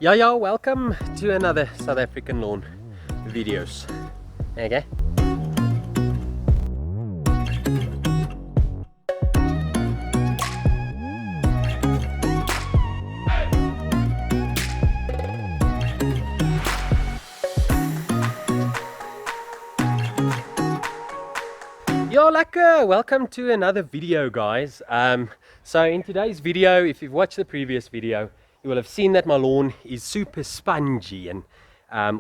Yeah, welcome to another South African lawn videos. Okay. Yo, lekker! Welcome to another video, guys. So in today's video, if you've watched the previous video, you will have seen that my lawn is super spongy and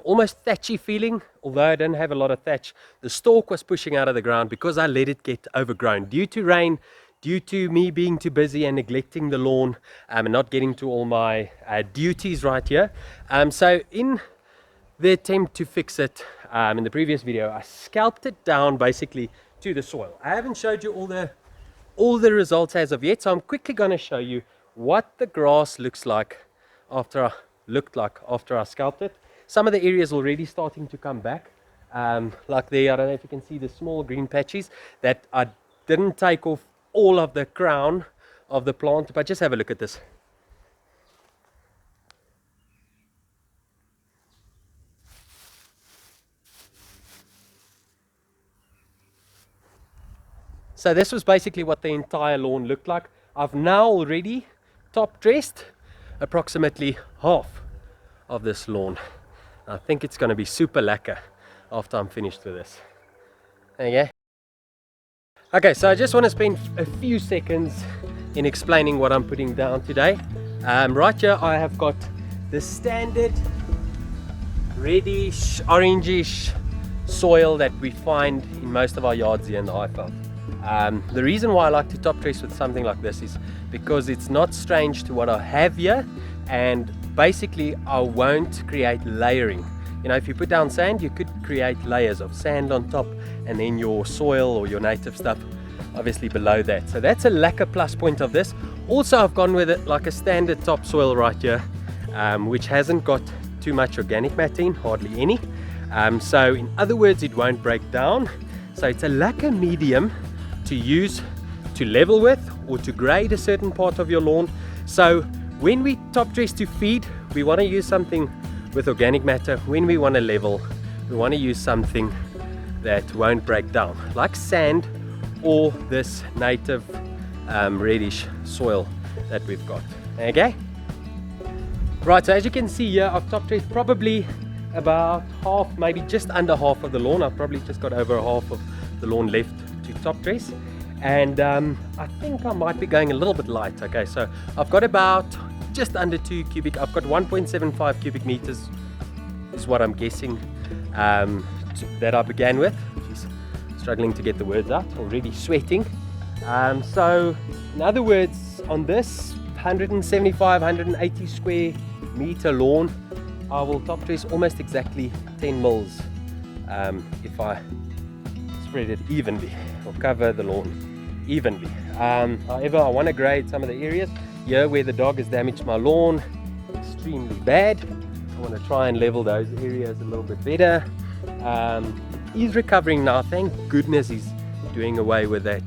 almost thatchy feeling. Although I don't have a lot of thatch, the stalk was pushing out of the ground because I let it get overgrown due to rain, due to me being too busy and neglecting the lawn and not getting to all my duties right here. So in the attempt to fix it, in the previous video, I scalped it down basically to the soil. I haven't showed you all the results as of yet, so I'm quickly going to show you what the grass looks like after I scalped it. Some of the areas already starting to come back, like there. I don't know if you can see the small green patches that I didn't take off all of the crown of the plant, but just have a look at this. So this was basically what the entire lawn looked like. I've now already top dressed approximately half of this lawn. I think it's going to be super lekker after I'm finished with this. Okay, so I just want to spend a few seconds in explaining what I'm putting down today. Right here I have got the standard reddish, orangish soil that we find in most of our yards here in the Highveld. The reason why I like to top dress with something like this is because it's not strange to what I have here, and basically I won't create layering. You know, if you put down sand, you could create layers of sand on top and then your soil or your native stuff obviously below that. So that's a lekker plus point of this. Also, I've gone with it like a standard topsoil right here, which hasn't got too much organic matter in, hardly any. So in other words, it won't break down. So it's a lekker medium to use to level with or to grade a certain part of your lawn. So when we top dress to feed, we want to use something with organic matter. When we want to level, we want to use something that won't break down, like sand or this native reddish soil that we've got. Okay, right, so as you can see here, I've top dressed probably about half, maybe just under half of the lawn. I've probably just got over half of the lawn left to top dress, and I think I might be going a little bit light. Okay, so I've got about just under 2 cubic, I've got 1.75 cubic meters is what I'm guessing that I began with. She's struggling to get the words out, already sweating. So in other words, on this 180 square meter lawn, I will top dress almost exactly 10 mils if I spread it evenly or cover the lawn evenly. However, I want to grade some of the areas here where the dog has damaged my lawn extremely bad. I want to try and level those areas a little bit better. He's recovering now, thank goodness. He's doing away with that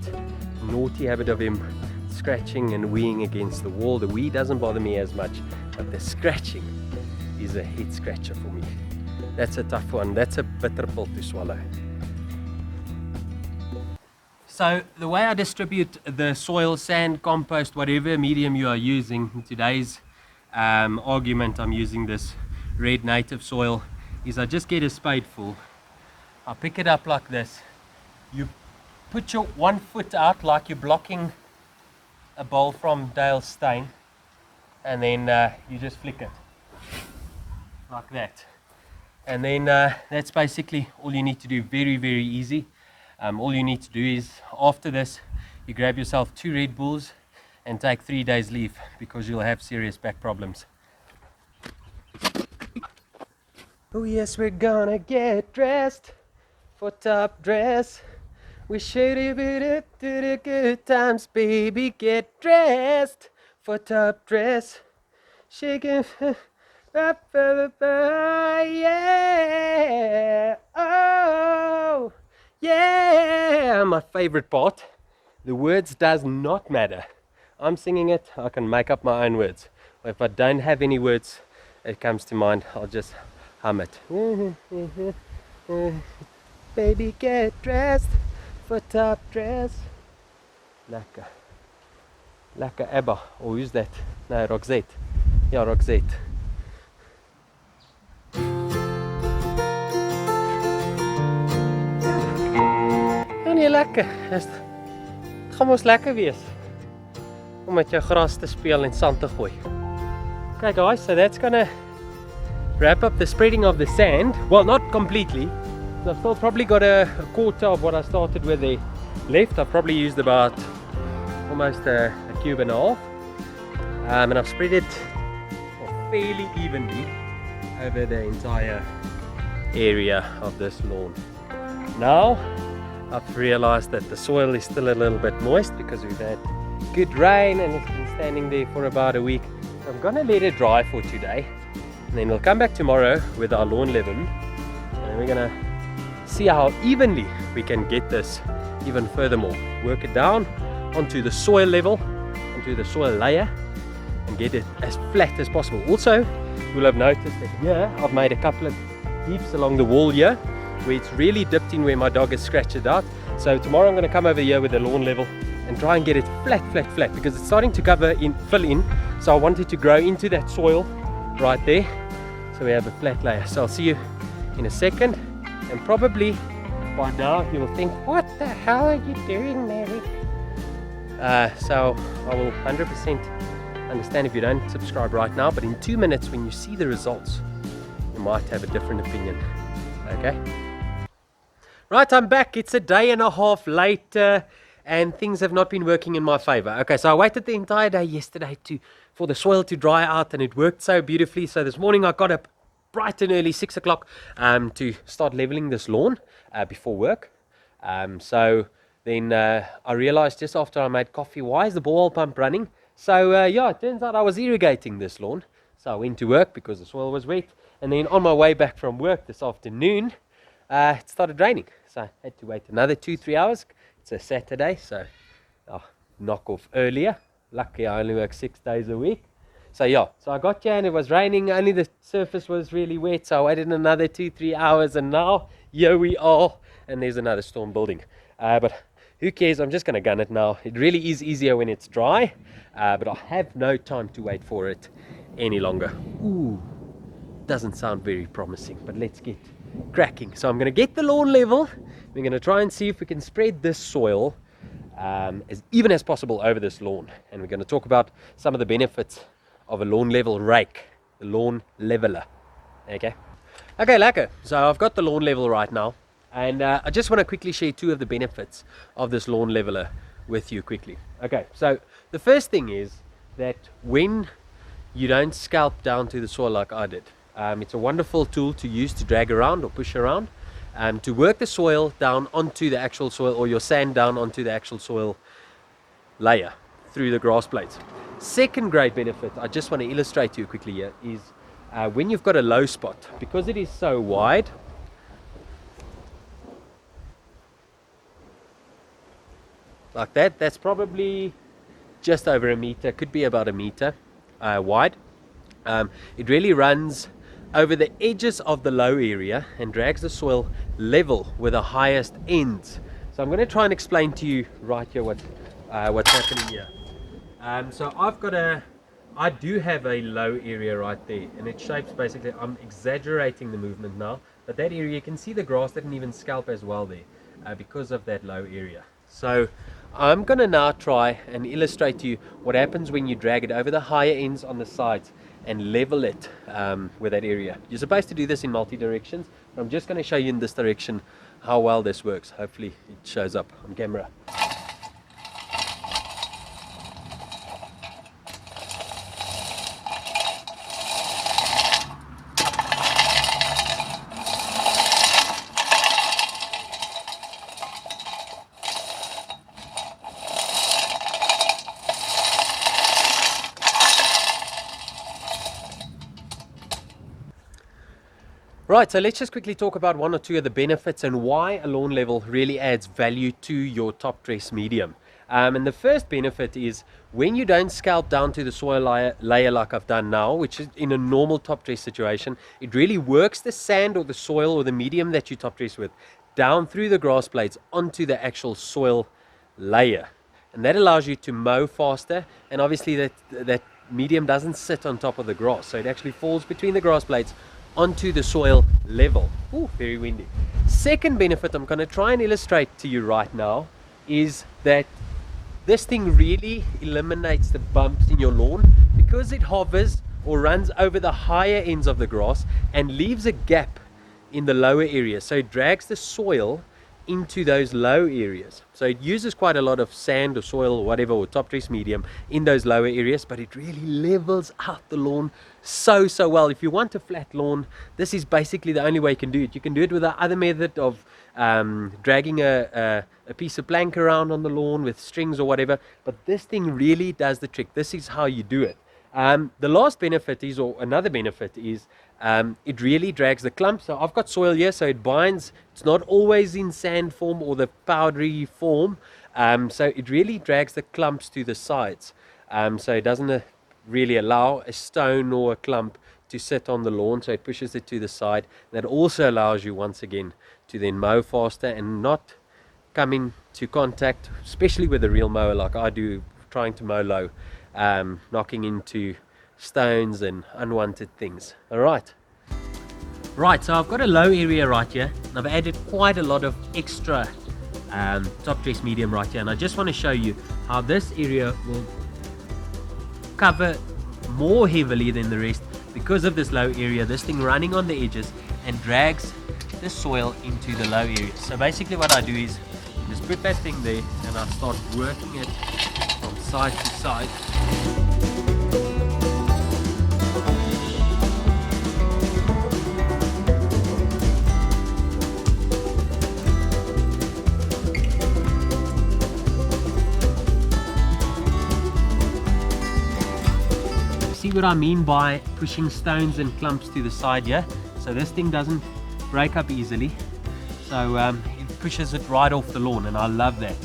naughty habit of him scratching and weeing against the wall. The wee doesn't bother me as much, but the scratching is a head scratcher for me. That's a tough one. That's a bitter pill to swallow. So the way I distribute the soil, sand, compost, whatever medium you are using, in today's argument I'm using this red native soil, is I just get a spadeful. I pick it up like this. You put your 1 foot out like you're blocking a bowl from Dale's stain, and then you just flick it like that, and then that's basically all you need to do. Very, very easy. All you need to do is, after this, you grab yourself 2 Red Bulls and take 3 days leave, because you'll have serious back problems. Oh yes, we're gonna get dressed for top dress. We should have it to the good times, baby. Get dressed for top dress. Shaking, yeah. Oh, yeah. My favorite part. The words does not matter. I'm singing it. I can make up my own words. If I don't have any words, it comes to mind, I'll just hum it. Baby, get dressed for top dress. Lekker. Lekker Ebba. Oh, who's that? No, Roxette. Yeah, Roxette. Ja, nee, lekker. Het gaan mos lekker wees om met jou gras te speel en sand te gooi. Okay guys, so that's gonna wrap up the spreading of the sand. Well, not completely. I've still probably got a quarter of what I started with there left. I've probably used about almost a cube and a half. And I've spread it fairly evenly over the entire area of this lawn. Now I've realized that the soil is still a little bit moist because we've had good rain and it's been standing there for about a week. So I'm gonna let it dry for today, and then we'll come back tomorrow with our lawn leaven, and we're gonna see how evenly we can get this even furthermore. Work it down onto the soil level, onto the soil layer, and get it as flat as possible. Also, you'll have noticed that here I've made a couple of heaps along the wall here where it's really dipped in where my dog has scratched it out. So tomorrow I'm going to come over here with the lawn level and try and get it flat because it's starting to fill in. So I want it to grow into that soil right there, so we have a flat layer. So I'll see you in a second, and probably by now you will think, what the hell are you doing, Mary? So I will 100% understand if you don't subscribe right now, but in 2 minutes when you see the results you might have a different opinion. Okay, right, I'm back. It's a day and a half later and things have not been working in my favor. Okay, so I waited the entire day yesterday for the soil to dry out, and it worked so beautifully. So this morning I got up bright and early, 6 o'clock, to start leveling this lawn before work. So then I realized just after I made coffee, why is the bore pump running? So yeah, it turns out I was irrigating this lawn. So I went to work because the soil was wet, and then on my way back from work this afternoon, it started raining. So I had to wait another 2-3 hours. It's a Saturday, so I'll knock off earlier. Lucky I only work 6 days a week. So yeah, so I got here and it was raining, only the surface was really wet, so I waited another 2-3 hours, and now here we are, and there's another storm building. But who cares, I'm just going to gun it now. It really is easier when it's dry, but I have no time to wait for it any longer. Ooh, doesn't sound very promising, but let's get cracking. So I'm going to get the lawn level. We're going to try and see if we can spread this soil as even as possible over this lawn, and we're going to talk about some of the benefits of a lawn level rake, the lawn leveller. Okay, lekker. So I've got the lawn level right now, and I just want to quickly share 2 of the benefits of this lawn leveller with you quickly. Okay, so the first thing is that when you don't scalp down to the soil like I did, it's a wonderful tool to use to drag around or push around, to work the soil down onto the actual soil, or your sand down onto the actual soil layer through the grass blades. Second great benefit I just want to illustrate to you quickly here is when you've got a low spot, because it is so wide, like that, that's probably just over a meter, could be about a meter wide. It really runs over the edges of the low area and drags the soil level with the highest ends. So I'm going to try and explain to you right here what's happening here. So I do have a low area right there, and it shapes basically, I'm exaggerating the movement now, but that area, you can see the grass didn't even scalp as well there because of that low area. So I'm going to now try and illustrate to you what happens when you drag it over the higher ends on the sides and level it with that area. You're supposed to do this in multi directions, but I'm just going to show you in this direction how well this works. Hopefully it shows up on camera. Right, so let's just quickly talk about 1 or 2 of the benefits and why a lawn level really adds value to your top dress medium. And the first benefit is when you don't scalp down to the soil layer like I've done now, which is in a normal top dress situation, it really works the sand or the soil or the medium that you top dress with down through the grass blades onto the actual soil layer. And that allows you to mow faster, and obviously that medium doesn't sit on top of the grass, so it actually falls between the grass blades onto the soil level. Ooh, very windy. Second benefit I'm going to try and illustrate to you right now is that this thing really eliminates the bumps in your lawn, because it hovers or runs over the higher ends of the grass and leaves a gap in the lower areas, so it drags the soil into those low areas. So it uses quite a lot of sand or soil or whatever, or top dress medium in those lower areas, but it really levels out the lawn so well. If you want a flat lawn, this is basically the only way you can do it. You can do it with the other method of dragging a piece of plank around on the lawn with strings or whatever, but this thing really does the trick. This is how you do it. The last benefit is, or another benefit is, it really drags the clumps. So I've got soil here, so it binds. It's not always in sand form or the powdery form, so it really drags the clumps to the sides, so it doesn't really allow a stone or a clump to sit on the lawn, so it pushes it to the side. That also allows you once again to then mow faster and not come into contact, especially with a real mower like I do, trying to mow low, knocking into stones and unwanted things. Alright, so I've got a low area right here, and I've added quite a lot of extra top dress medium right here, and I just want to show you how this area will cover more heavily than the rest because of this low area. This thing running on the edges and drags the soil into the low areas. So basically what I do is just put that thing there and I start working it from side to side. See what I mean by pushing stones and clumps to the side here? So this thing doesn't break up easily, so it pushes it right off the lawn, and I love that.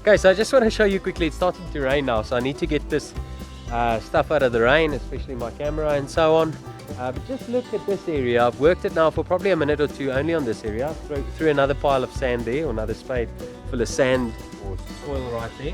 Okay, so I just want to show you quickly, it's starting to rain now, so I need to get this stuff out of the rain, especially my camera and so on. But just look at this area. I've worked it now for probably a minute or two only on this area. Threw another pile of sand there, or another spade full of sand or soil right there.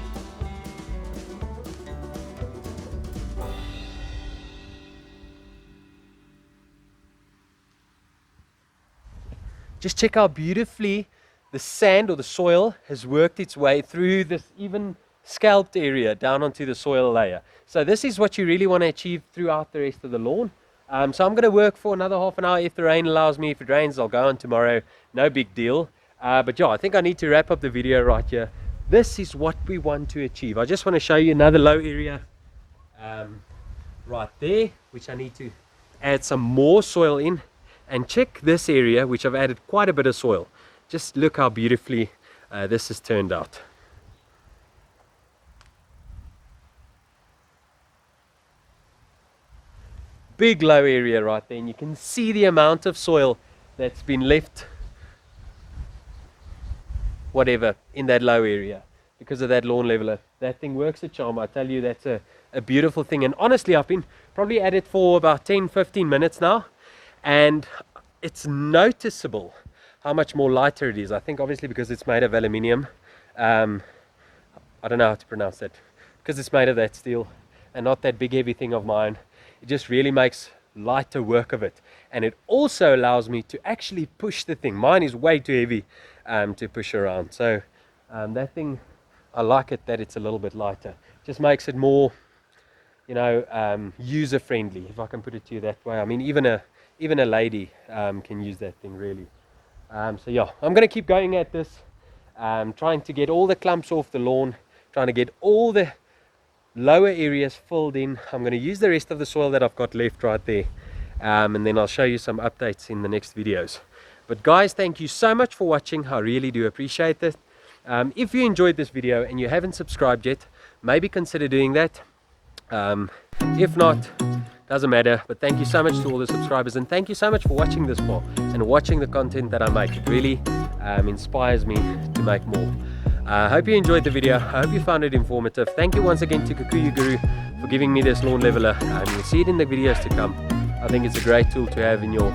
Just check how beautifully the sand or the soil has worked its way through this even scalped area down onto the soil layer. So this is what you really want to achieve throughout the rest of the lawn. So I'm going to work for another half an hour if the rain allows me. If it rains, I'll go on tomorrow. No big deal. But yeah, I think I need to wrap up the video right here. This is what we want to achieve. I just want to show you another low area right there, which I need to add some more soil in. And check this area, which I've added quite a bit of soil. Just look how beautifully this has turned out. Big low area right there, and you can see the amount of soil that's been left, whatever, in that low area because of that lawn leveler. That thing works a charm. I tell you, that's a beautiful thing. And honestly, I've been probably at it for about 10-15 minutes now, and it's noticeable how much more lighter it is. I think obviously because it's made of aluminium. I don't know how to pronounce that. Because it's made of that steel and not that big heavy thing of mine. It just really makes lighter work of it. And it also allows me to actually push the thing. Mine is way too heavy to push around. So that thing, I like it that it's a little bit lighter. Just makes it more, you know, user friendly, if I can put it to you that way. I mean, even a lady can use that thing really. So yeah, I'm going to keep going at this, trying to get all the clumps off the lawn, trying to get all the lower areas filled in. I'm going to use the rest of the soil that I've got left right there, and then I'll show you some updates in the next videos. But guys, thank you so much for watching. I really do appreciate it. If you enjoyed this video and you haven't subscribed yet, maybe consider doing that. If not, doesn't matter. But thank you so much to all the subscribers, and thank you so much for watching this far and watching the content that I make. It really inspires me to make more. I hope you enjoyed the video. I hope you found it informative. Thank you once again to Kikuyu Guru for giving me this lawn leveler. You'll see it in the videos to come. I think it's a great tool to have in your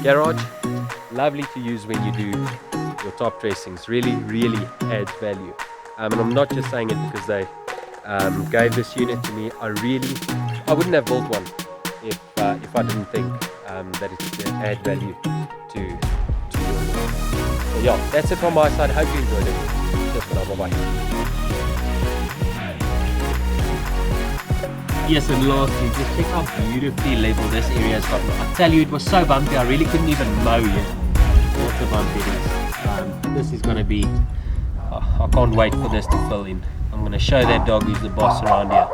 garage. Lovely to use when you do your top dressings. Really adds value. And I'm not just saying it because they gave this unit to me. I wouldn't have built one if I didn't think that it would add value to your lawn. So yeah, that's it from my side. Hope you enjoyed it. Just for now, bye bye. Yes, and lastly, just check how beautifully level this area has gotten. I tell you, it was so bumpy, I really couldn't even mow yet. Lots of bumpy it is. This is going to be, I can't wait for this to fill in. I'm going to show that dog who's the boss around here.